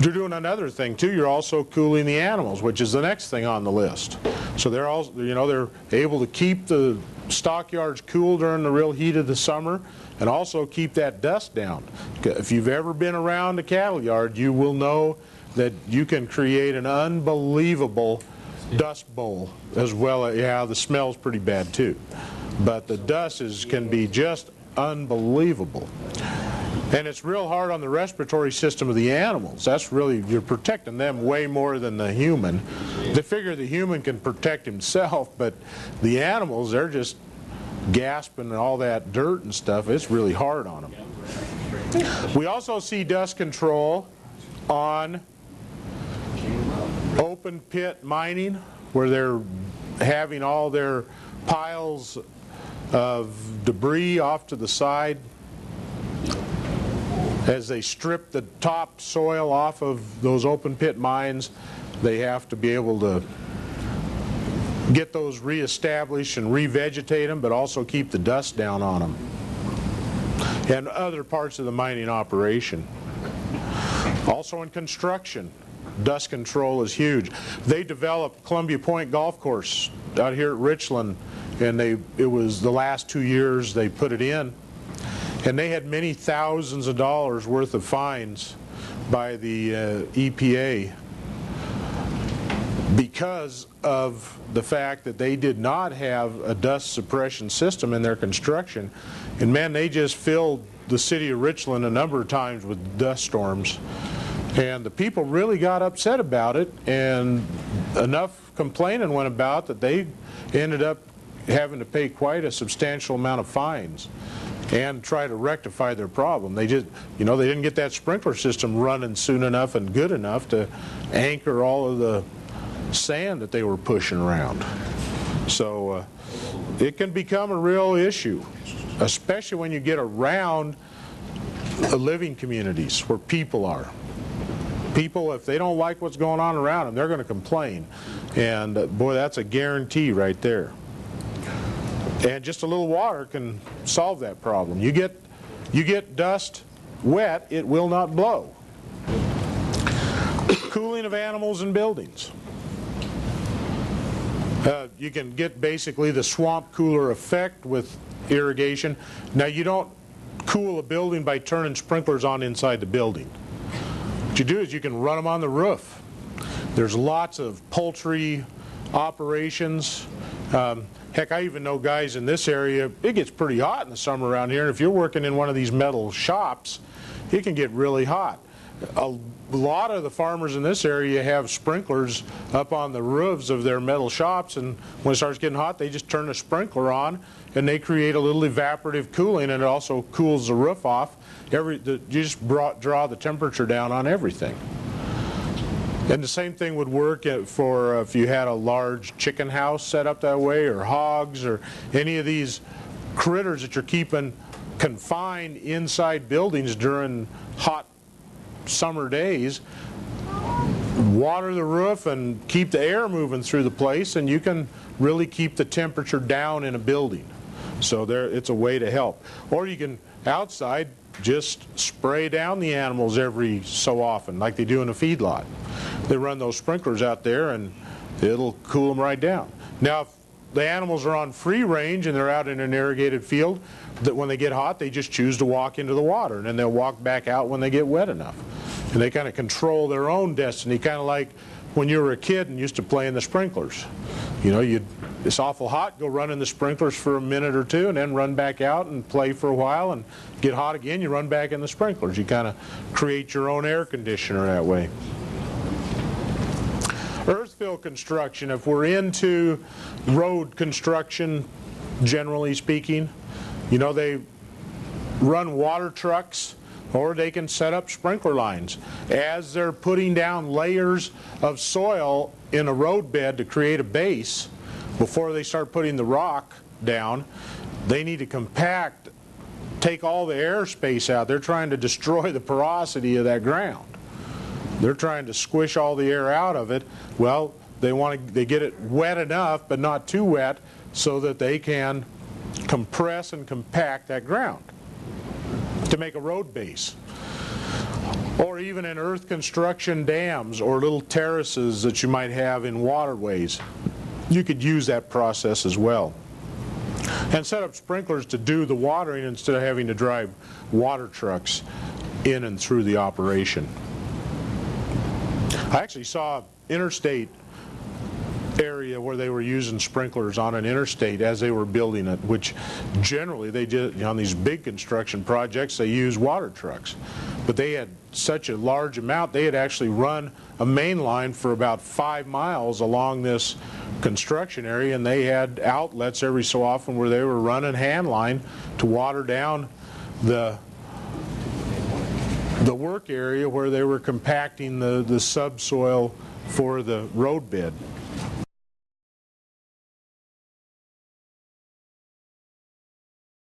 You're doing another thing too. You're also cooling the animals, which is the next thing on the list. So they're also, they're able to keep the stockyards cool during the real heat of the summer, and also keep that dust down. If you've ever been around a cattle yard, you will know that you can create an unbelievable dust bowl as well. Yeah, the smell's pretty bad too, but the dust can be just unbelievable. And it's real hard on the respiratory system of the animals. That's really, you're protecting them way more than the human. They figure the human can protect himself, but the animals, they're just gasping and all that dirt and stuff. It's really hard on them. We also see dust control on open pit mining, where they're having all their piles of debris off to the side. As they strip the top soil off of those open pit mines, they have to be able to get those reestablished and revegetate them, but also keep the dust down on them. And other parts of the mining operation. Also in construction, dust control is huge. They developed Columbia Point Golf Course out here at Richland, and it was the last 2 years they put it in. And they had many thousands of dollars worth of fines by the EPA because of the fact that they did not have a dust suppression system in their construction. And man, they just filled the city of Richland a number of times with dust storms. And the people really got upset about it, and enough complaining went about that they ended up having to pay quite a substantial amount of fines and try to rectify their problem. They just, they didn't get that sprinkler system running soon enough and good enough to anchor all of the sand that they were pushing around. So it can become a real issue, especially when you get around living communities where people are. People, if they don't like what's going on around them, they're going to complain. And boy, that's a guarantee right there. And just a little water can solve that problem. You get dust wet, it will not blow. Cooling of animals and buildings. You can get basically the swamp cooler effect with irrigation. Now, you don't cool a building by turning sprinklers on inside the building. What you do is you can run them on the roof. There's lots of poultry operations. Heck, I even know guys in this area, it gets pretty hot in the summer around here. And if you're working in one of these metal shops, it can get really hot. A lot of the farmers in this area have sprinklers up on the roofs of their metal shops, and when it starts getting hot, they just turn the sprinkler on, and they create a little evaporative cooling, and it also cools the roof off. You just draw the temperature down on everything. And the same thing would work for if you had a large chicken house set up that way, or hogs, or any of these critters that you're keeping confined inside buildings during hot summer days. Water the roof and keep the air moving through the place, and you can really keep the temperature down in a building. So it's a way to help. Or you can outside just spray down the animals every so often, like they do in a feedlot. They run those sprinklers out there and it'll cool them right down. Now, if the animals are on free range and they're out in an irrigated field, that when they get hot, they just choose to walk into the water, and then they'll walk back out when they get wet enough. And they kind of control their own destiny, kind of like when you were a kid and used to play in the sprinklers. It's awful hot, go run in the sprinklers for a minute or two, and then run back out and play for a while, and get hot again, you run back in the sprinklers. You kind of create your own air conditioner that way. Earthfill construction, if we're into road construction, generally speaking, they run water trucks, or they can set up sprinkler lines. As they're putting down layers of soil in a road bed to create a base, before they start putting the rock down, they need to compact, take all the airspace out. They're trying to destroy the porosity of that ground. They're trying to squish all the air out of it. Well, they get it wet enough, but not too wet, so that they can compress and compact that ground to make a road base. Or even in earth construction dams or little terraces that you might have in waterways. You could use that process as well. And set up sprinklers to do the watering instead of having to drive water trucks in and through the operation. I actually saw interstate area where they were using sprinklers on an interstate as they were building it, which generally they did, on these big construction projects, they use water trucks. But they had such a large amount, they had actually run a main line for about 5 miles along this construction area, and they had outlets every so often where they were running hand line to water down the work area where they were compacting the subsoil for the road bed.